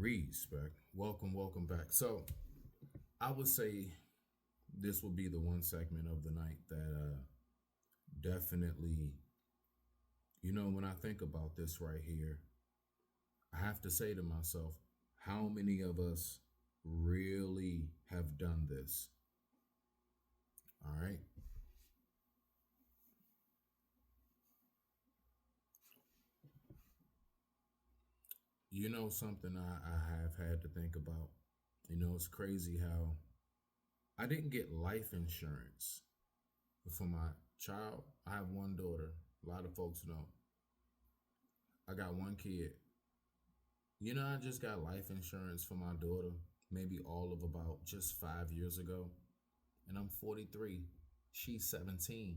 Respect. Welcome back. So I would say this will be the one segment of the night that definitely, when I think about this right here, I have to say to myself, how many of us really have done this? All right. Something I have had to think about. It's crazy how I didn't get life insurance for my child. I have one daughter. A lot of folks know. I got one kid. I just got life insurance for my daughter, maybe all of about just 5 years ago. And I'm 43. She's 17.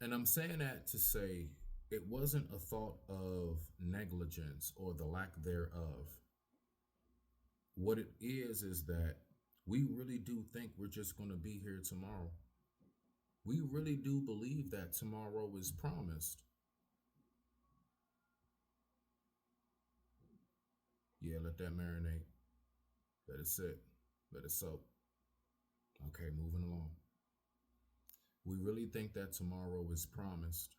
And I'm saying that to say it wasn't a thought of negligence or the lack thereof. What it is that we really do think we're just going to be here tomorrow. We really do believe that tomorrow is promised. Yeah, let that marinate. Let it sit. Let it soak. Okay, moving along. We really think that tomorrow is promised.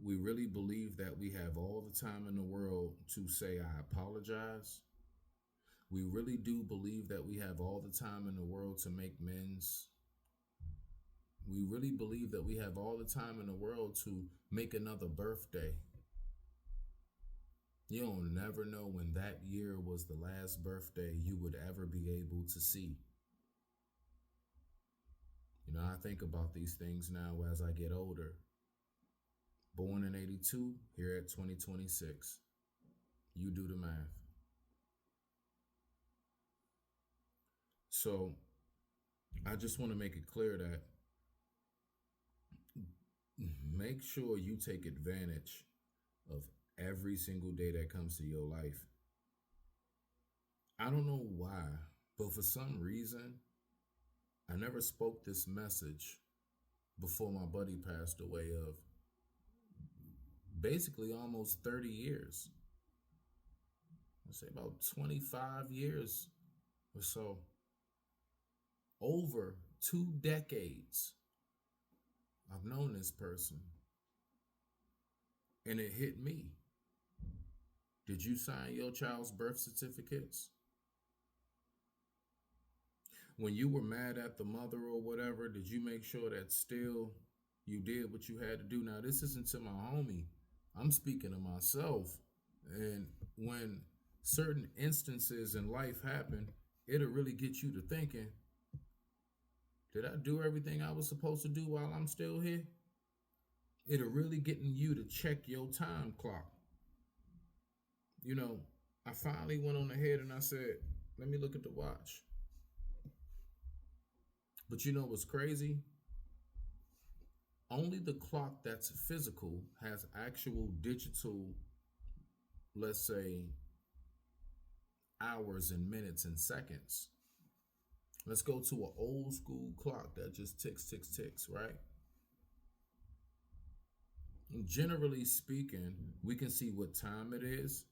We really believe that we have all the time in the world to say, I apologize. We really do believe that we have all the time in the world to make amends. We really believe that we have all the time in the world to make another birthday. You'll never know when that year was the last birthday you would ever be able to see. I think about these things now as I get older. Born in 82, here at 2026. You do the math. So I just want to make it clear that make sure you take advantage of every single day that comes to your life. I don't know why, but for some reason, I never spoke this message before my buddy passed away of basically almost 30 years. I'd say about 25 years or so. Over 2 decades, I've known this person. And it hit me. Did you sign your child's birth certificates? When you were mad at the mother or whatever, did you make sure that still you did what you had to do? Now, this isn't to my homie. I'm speaking to myself. And when certain instances in life happen, it'll really get you to thinking, did I do everything I was supposed to do while I'm still here? It'll really getting you to check your time clock. I finally went on ahead and I said, let me look at the watch. But what's crazy? Only the clock that's physical has actual digital, let's say, hours and minutes and seconds. Let's go to an old school clock that just ticks, ticks, ticks, right? And generally speaking, we can see what time it is.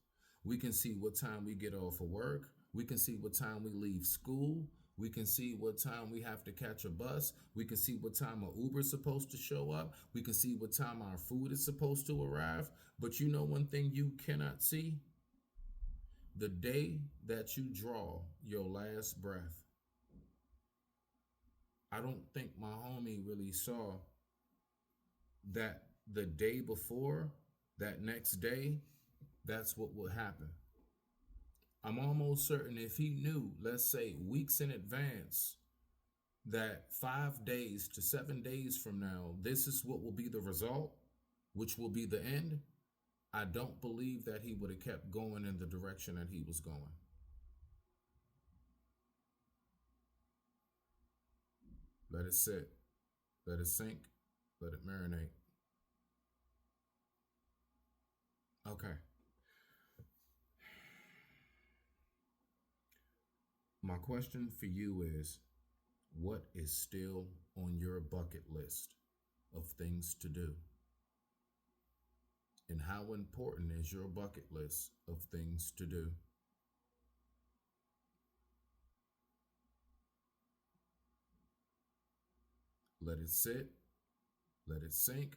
We can see what time we get off of work. We can see what time we leave school. We can see what time we have to catch a bus. We can see what time an Uber is supposed to show up. We can see what time our food is supposed to arrive. But one thing you cannot see? The day that you draw your last breath. I don't think my homie really saw that the day before, that next day, that's what would happen. I'm almost certain if he knew, let's say weeks in advance, that 5 days to 7 days from now, this is what will be the result, which will be the end, I don't believe that he would have kept going in the direction that he was going. Let it sit. Let it sink. Let it marinate. Okay. My question for you is, what is still on your bucket list of things to do? And how important is your bucket list of things to do? Let it sit, let it sink,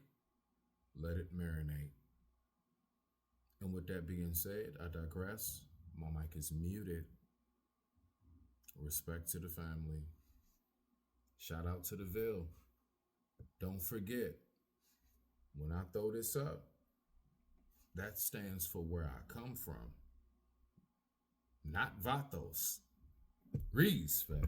let it marinate. And with that being said, I digress. My mic is muted. Respect to the family. Shout out to the Ville. Don't forget, when I throw this up, that stands for where I come from, not Vatos. Respect.